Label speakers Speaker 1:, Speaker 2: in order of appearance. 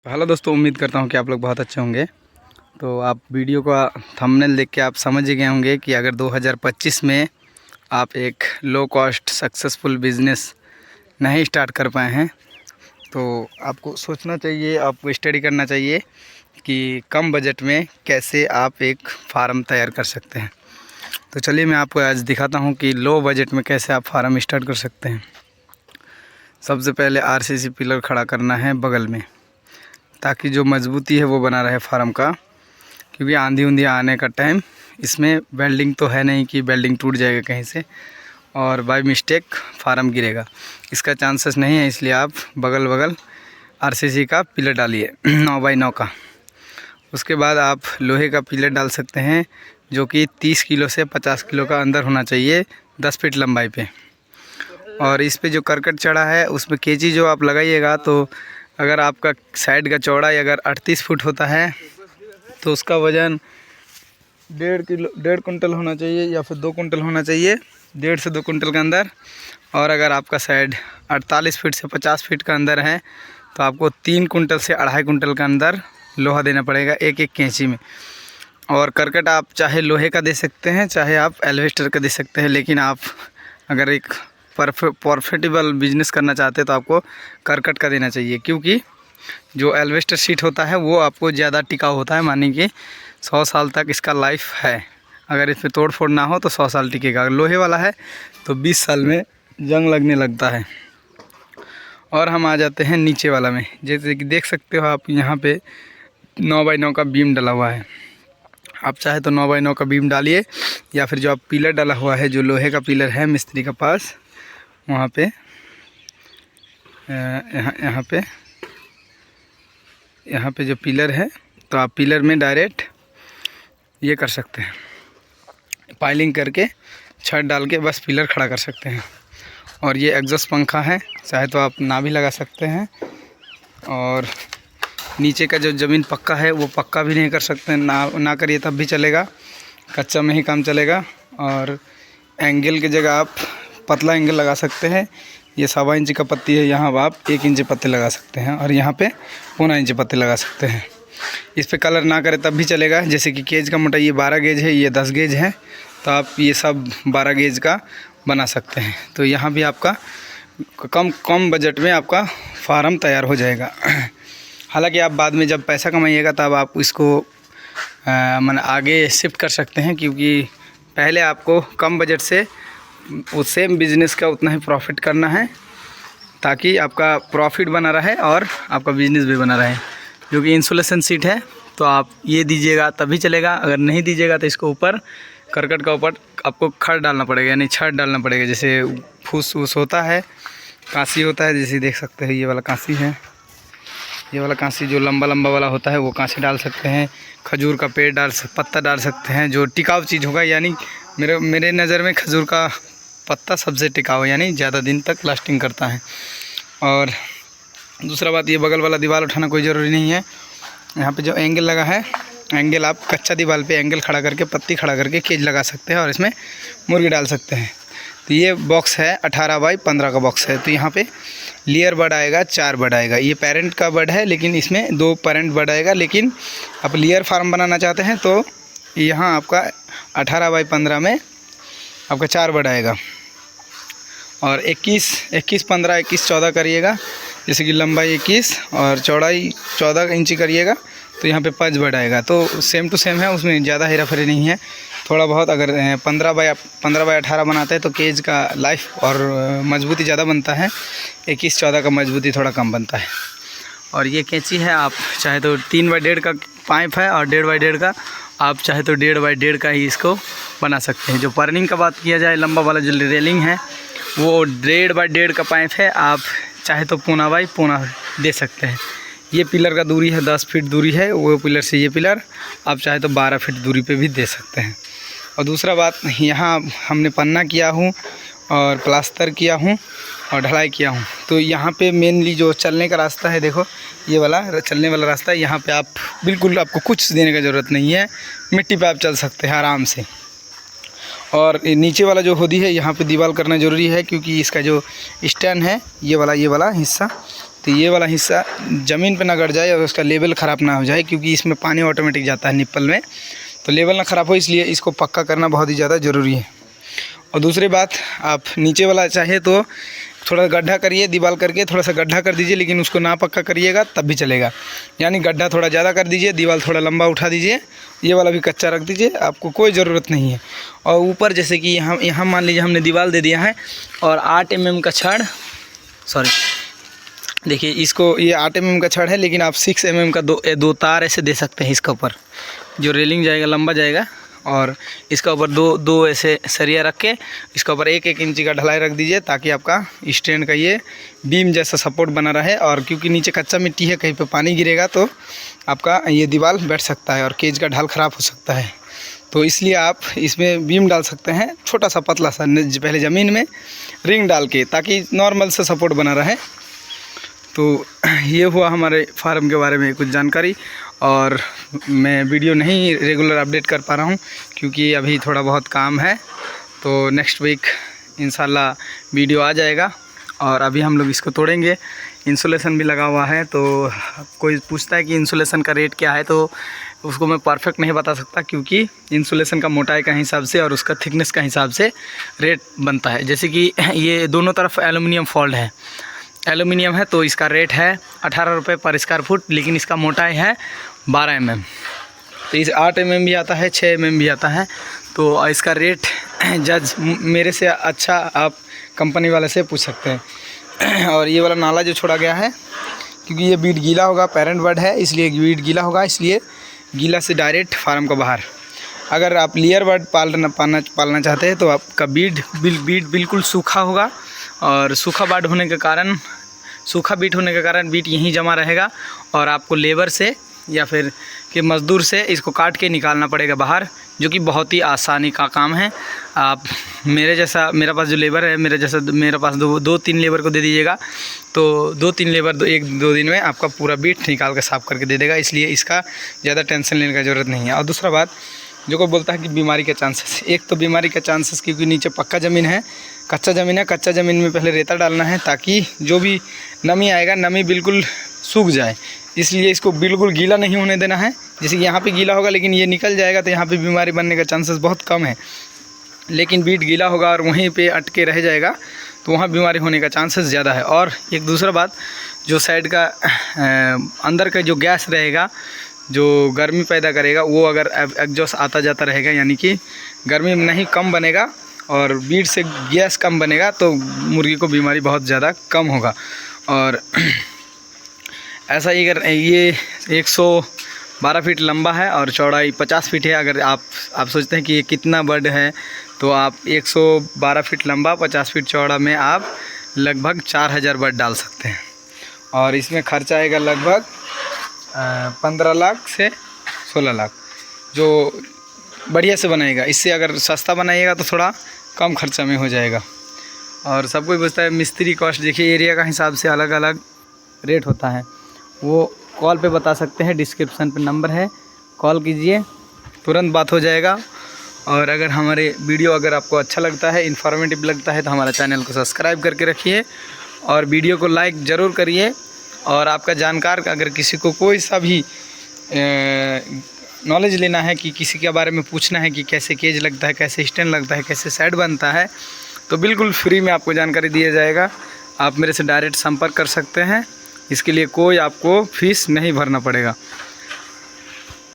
Speaker 1: Hello दोस्तों, उम्मीद करता हूँ कि आप लोग बहुत अच्छे होंगे। तो आप वीडियो का थंबनेल देख के आप समझ ही गए होंगे कि अगर 2025 में आप एक लो कॉस्ट सक्सेसफुल बिज़नेस नहीं स्टार्ट कर पाए हैं तो आपको सोचना चाहिए, आपको स्टडी करना चाहिए कि कम बजट में कैसे आप एक फार्म तैयार कर सकते हैं। तो चलिए मैं आपको आज दिखाता हूँ कि लो बजट में कैसे आप फार्म स्टार्ट कर सकते हैं। सबसे पहले आरसीसी पिलर खड़ा करना है बगल में, ताकि जो मजबूती है वो बना रहे फार्म का, क्योंकि आंधी उंधी आने का टाइम इसमें वेल्डिंग तो है नहीं कि वेल्डिंग टूट जाएगा कहीं से और बाय मिस्टेक फार्म गिरेगा, इसका चांसेस नहीं है। इसलिए आप बगल बगल आरसीसी का पिलर डालिए 9 बाई 9 का। उसके बाद आप लोहे का पिलर डाल सकते हैं जो कि 30 किलो से 50 किलो का अंदर होना चाहिए, 10 फीट लंबाई पे। और इस पे जो करकट चढ़ा है उसमें केजी जो आप लगाइएगा, तो अगर आपका साइड का चौड़ाई अगर 38 फुट होता है तो उसका वज़न 1.5 कुंटल होना चाहिए या फिर 2 कुंटल होना चाहिए, 1.5 से 2 कुंटल के अंदर। और अगर आपका साइड 48 फीट से 50 फीट का अंदर है तो आपको 3 कुंटल से 2.5 कुंटल का अंदर लोहा देना पड़ेगा एक एक कैंची में। और करकट आप चाहे लोहे का दे सकते हैं, चाहे आप एल्वेस्टर का दे सकते हैं, लेकिन आप अगर एक प्रॉफिटेबल बिजनेस करना चाहते हैं तो आपको करकट का देना चाहिए, क्योंकि जो एल्वेस्टर शीट होता है वो आपको ज़्यादा टिकाऊ होता है। मानिए कि 100 साल तक इसका लाइफ है, अगर इसमें तोड़ फोड़ ना हो तो 100 साल टिकेगा। अगर लोहे वाला है तो 20 साल में जंग लगने लगता है। और हम आ जाते हैं नीचे वाला में, जैसे कि देख सकते हो आप यहाँ पे 9 बाई 9 का बीम डला हुआ है। आप चाहे तो 9 बाई 9 का बीम डालिए, या फिर जो आप पिलर डाला हुआ है, जो लोहे का पिलर है मिस्त्री के पास, वहाँ पे यहाँ पे जो पिलर है तो आप पिलर में डायरेक्ट ये कर सकते हैं, पाइलिंग करके छत डाल के बस पिलर खड़ा कर सकते हैं। और ये एग्जॉस्ट पंखा है, चाहे तो आप ना भी लगा सकते हैं। और नीचे का जो ज़मीन पक्का है वो पक्का भी नहीं कर सकते, ना करिए तब भी चलेगा, कच्चा में ही काम चलेगा। और एंगल की जगह आप पतला एंगल लगा सकते हैं। ये 1.25 इंच का पत्ती है, यहाँ आप 1 इंच पत्ते लगा सकते हैं, और यहाँ पे 1.25 इंच पत्ते लगा सकते हैं। इस पे कलर ना करें तब भी चलेगा। जैसे कि गेज का मोटाई ये 12 गेज है, ये 10 गेज है, तो आप ये सब 12 गेज का बना सकते हैं। तो यहाँ भी आपका कम बजट में आपका फार्म तैयार हो जाएगा। हालांकि आप बाद में जब पैसा कमाइएगा तब आप इसको माने आगे शिफ्ट कर सकते हैं, क्योंकि पहले आपको कम बजट से उस सेम बिज़नेस का उतना ही प्रॉफिट करना है, ताकि आपका प्रॉफिट बना रहे और आपका बिज़नेस भी बना रहे। जो कि इंसुलेशन सीट है तो आप ये दीजिएगा तभी चलेगा, अगर नहीं दीजिएगा तो इसको ऊपर करकट का ऊपर आपको खड़ डालना पड़ेगा, यानी छड़ डालना पड़ेगा। जैसे फूस वूस होता है, कांसी होता है, जैसे देख सकते हैं ये वाला कांसी है, ये वाला कांसी जो लंबा लंबा वाला होता है वो कांसी डाल सकते हैं। खजूर का पेड़ पत्ता डाल सकते हैं, जो टिकाऊ चीज़ होगा। यानी मेरे नज़र में खजूर का पत्ता सबसे टिकाऊ, यानी ज़्यादा दिन तक लास्टिंग करता है। और दूसरा बात, ये बगल वाला दीवार उठाना कोई ज़रूरी नहीं है। यहाँ पे जो एंगल लगा है, एंगल आप कच्चा दीवार पे एंगल खड़ा करके, पत्ती खड़ा करके केज लगा सकते हैं और इसमें मुर्गी डाल सकते हैं। तो ये बॉक्स है 18 बाई 15 का बॉक्स है। तो यहाँ पे लेयर बर्ड आएगा, 4 बर्ड आएगा। ये पेरेंट का बर्ड है, लेकिन इसमें 2 पेरेंट बर्ड आएगा। लेकिन आप लेयर फार्म बनाना चाहते हैं तो यहाँ आपका 18 बाई 15 में आपका 4 बर्ड आएगा। और 21, 15, 21, 14 करिएगा, जैसे कि लंबाई 21 और चौड़ाई 14 इंची करिएगा तो यहाँ पे 5 बर्ड आएगा। तो सेम टू सेम है, उसमें ज़्यादा हेरा फेरी नहीं है। थोड़ा बहुत अगर 15 बाई 18 बनाते हैं तो केज का लाइफ और मजबूती ज़्यादा बनता है, 21, 14 का मजबूती थोड़ा कम बनता है। और ये कैंची है, आप चाहे तो 3 बाई 1.5 का पाइप है और 1.5 बाई 1.5 का, आप चाहे तो 1.5 बाई 1.5 का ही इसको बना सकते हैं। जो पर्निंग का बात किया जाए, लंबा वाला जो रेलिंग है वो 1.5 बाई 1.5 का पाइप है, आप चाहे तो 1.25 बाई 1.25 दे सकते हैं। ये पिलर का दूरी है 10 फीट दूरी है, वो पिलर से ये पिलर आप चाहे तो 12 फीट दूरी पे भी दे सकते हैं। और दूसरा बात, यहाँ हमने पन्ना किया हूँ और प्लास्टर किया हूँ और ढलाई किया हूँ। तो यहाँ पे मेनली जो चलने का रास्ता है, देखो ये वाला चलने वाला रास्ता है, यहाँ पे आप बिल्कुल आपको कुछ देने की ज़रूरत नहीं है, मिट्टी पे आप चल सकते हैं आराम से। और नीचे वाला जो होदी है यहाँ पे दीवार करना ज़रूरी है, क्योंकि इसका जो स्टैंड है ये वाला हिस्सा तो ये वाला हिस्सा ज़मीन पे ना गड़ जाए और उसका लेवल ख़राब ना हो जाए, क्योंकि इसमें पानी ऑटोमेटिक जाता है निप्पल में, तो लेवल ना ख़राब हो, इसलिए इसको पक्का करना बहुत ही ज़्यादा ज़रूरी है। और दूसरी बात, आप नीचे वाला चाहे तो थोड़ा गड्ढा करिए, दीवार करके थोड़ा सा गड्ढा कर दीजिए, लेकिन उसको ना पक्का करिएगा तब भी चलेगा। यानी गड्ढा थोड़ा ज़्यादा कर दीजिए, दीवार थोड़ा लंबा उठा दीजिए, ये वाला भी कच्चा रख दीजिए, आपको कोई ज़रूरत नहीं है। और ऊपर जैसे कि यहाँ मान लीजिए हमने दीवार दे दिया है और 8 mm का छड़, देखिए इसको, ये 8 mm का छड़ है, लेकिन आप 6 mm का दो तार ऐसे दे सकते हैं इसके ऊपर, जो रेलिंग जाएगा लंबा जाएगा। और इसका ऊपर दो ऐसे सरिया रख के इसका ऊपर 1-1 इंची का ढलाई रख दीजिए, ताकि आपका स्टैंड का ये बीम जैसा सपोर्ट बना रहे। और क्योंकि नीचे कच्चा मिट्टी है, कहीं पे पानी गिरेगा तो आपका ये दीवार बैठ सकता है और केज का ढाल ख़राब हो सकता है। तो इसलिए आप इसमें बीम डाल सकते हैं, छोटा सा पतला सा, पहले ज़मीन में रिंग डाल के, ताकि नॉर्मल से सपोर्ट बना रहे। तो ये हुआ हमारे फार्म के बारे में कुछ जानकारी। और मैं वीडियो नहीं रेगुलर अपडेट कर पा रहा हूँ, क्योंकि अभी थोड़ा बहुत काम है, तो नेक्स्ट वीक इंशाल्लाह वीडियो आ जाएगा। और अभी हम लोग इसको तोड़ेंगे, इंसुलेशन भी लगा हुआ है। तो कोई पूछता है कि इंसुलेशन का रेट क्या है, तो उसको मैं परफेक्ट नहीं बता सकता, क्योंकि इंसुलेशन का मोटाई का हिसाब से और उसका थिकनेस का हिसाब से रेट बनता है। जैसे कि ये दोनों तरफ एल्युमिनियम फॉल्ड है, एल्युमिनियम है, तो इसका रेट है 18 रुपये पर स्क्वायर फुट, लेकिन इसका मोटाई है 12 mm। तो इस 8 mm भी आता है, 6 mm भी आता है। तो इसका रेट जज मेरे से अच्छा आप कंपनी वाले से पूछ सकते हैं। और ये वाला नाला जो छोड़ा गया है, क्योंकि ये बीट गीला होगा, पेरेंट बर्ड है, इसलिए बीट गीला होगा, इसलिए गीला से डायरेक्ट फार्म का बाहर। अगर आप लेयर बर्ड पालना चाहते हैं, तो आपका बीट बिल्कुल सूखा होगा, और सूखा बीट होने के कारण बीट यहीं जमा रहेगा, और आपको लेबर से या फिर कि मज़दूर से इसको काट के निकालना पड़ेगा बाहर, जो कि बहुत ही आसानी का काम है। आप मेरे पास जो लेबर है, मेरे पास 2-3 लेबर को दे दीजिएगा, तो 2-3 लेबर 1-2 दिन में आपका पूरा बीट निकाल के साफ़ करके दे देगा। इसलिए इसका ज़्यादा टेंशन लेने का ज़रूरत नहीं है। और दूसरा बात, जो कोई बोलता है कि बीमारी के चांसेस, एक तो बीमारी का चांसेस, क्योंकि नीचे पक्का ज़मीन है, कच्चा ज़मीन में पहले रेता डालना है, ताकि जो भी नमी आएगा, नमी बिल्कुल सूख जाए। इसलिए इसको बिल्कुल गीला नहीं होने देना है। जैसे कि यहाँ पे गीला होगा, लेकिन ये निकल जाएगा, तो यहाँ पे बीमारी बनने का चांसेस बहुत कम है। लेकिन बीट गीला होगा और वहीं पे अटके रह जाएगा, तो वहाँ बीमारी होने का चांसेस ज़्यादा है। और एक दूसरा बात, जो साइड का अंदर का जो गैस रहेगा, जो गर्मी पैदा करेगा, वो अगर एग्जॉस्ट आता जाता रहेगा, यानी कि गर्मी नहीं कम बनेगा और बीट से गैस कम बनेगा, तो मुर्गी को बीमारी बहुत ज़्यादा कम होगा। और ऐसा ही अगर ये 112 फीट लंबा है और चौड़ाई 50 फीट है, अगर आप सोचते हैं कि ये कितना बर्ड है, तो आप 112 फीट लंबा 50 फीट चौड़ा में आप लगभग 4000 बर्ड डाल सकते हैं। और इसमें खर्चा आएगा लगभग 15 लाख से 16 लाख, जो बढ़िया से बनाएगा। इससे अगर सस्ता बनाइएगा तो थोड़ा कम खर्चा में हो जाएगा। और सब कोई पूछता है मिस्त्री कॉस्ट, देखिए एरिया का हिसाब से अलग अलग रेट होता है, वो कॉल पे बता सकते हैं, डिस्क्रिप्शन पे नंबर है, कॉल कीजिए, तुरंत बात हो जाएगा। और अगर हमारे वीडियो अगर आपको अच्छा लगता है, इन्फॉर्मेटिव लगता है, तो हमारा चैनल को सब्सक्राइब करके रखिए और वीडियो को लाइक ज़रूर करिए। और आपका जानकार अगर किसी को कोई सा भी नॉलेज लेना है, कि किसी के बारे में पूछना है कि कैसे केज लगता है, कैसे स्टैंड लगता है, कैसे सेट बनता है, तो बिल्कुल फ्री में आपको जानकारी दिया जाएगा। आप मेरे से डायरेक्ट संपर्क कर सकते हैं, इसके लिए कोई आपको फीस नहीं भरना पड़ेगा।